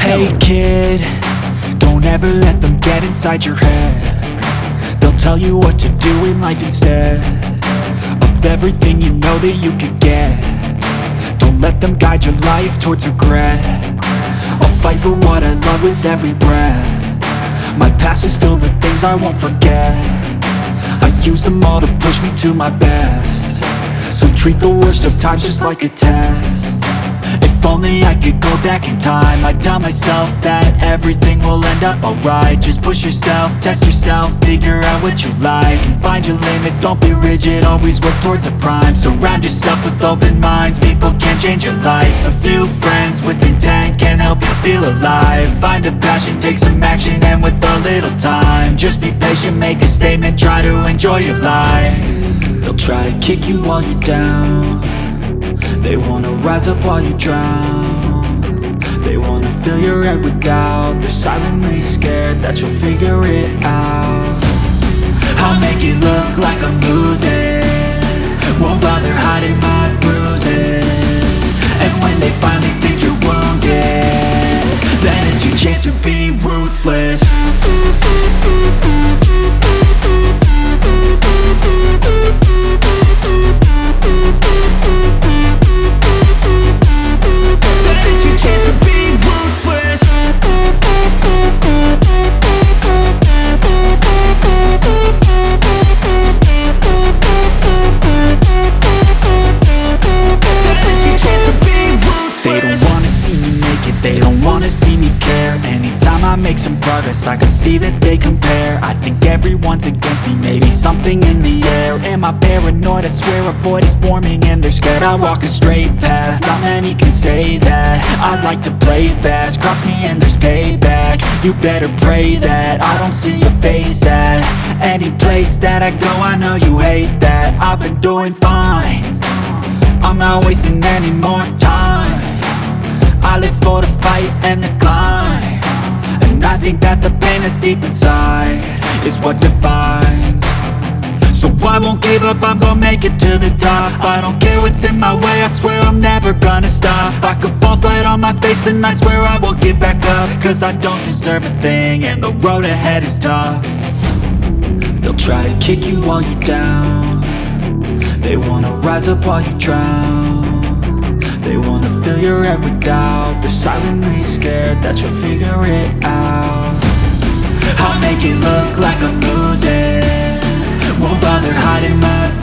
Hey kid, don't ever let them get inside your head. They'll tell you what to do in life instead of everything you know that you could get. Don't let them guide your life towards regret. I'll fight for what I love with every breath. My past is filled with things I won't forget. I use them all to push me to my best. So treat the worst of times just like a test. If only I could go back in time, I'd tell myself that everything will end up alright. Just push yourself, test yourself, figure out what you like, and find your limits, don't be rigid, always work towards a prime. Surround yourself with open minds, people can change your life. A few friends with intent can help you feel alive. Find a passion, take some action, and with a little time, just be patient, make a statement, try to enjoy your life. They'll try to kick you while you're down. They wanna rise up while you drown. They wanna fill your head with doubt. They're silently scared that you'll figure it out. I'll make it look like I'm losing, won't bother hiding my bruises. And when they finally think you're wounded, then it's your chance to be ruthless. They don't wanna see me care. Anytime I make some progress, I can see that they compare. I think everyone's against me, maybe something in the air. Am I paranoid? I swear a void is forming and they're scared I walk a straight path. Not many can say that. I like to play fast, cross me and there's payback. You better pray that I don't see your face at any place that I go. I know you hate that. I've been doing fine, I'm not wasting any more time. I live for the fight and the climb, and I think that the pain that's deep inside is what defines. So I won't give up, I'm gonna make it to the top. I don't care what's in my way, I swear I'm never gonna stop. I could fall flat on my face and I swear I will get back up, cause I don't deserve a thing and the road ahead is tough. They'll try to kick you while you're down. They wanna rise up while you drown. They wanna fill your head with doubt. They're silently scared that you'll figure it out. I'll make it look like I'm losing, won't bother hiding my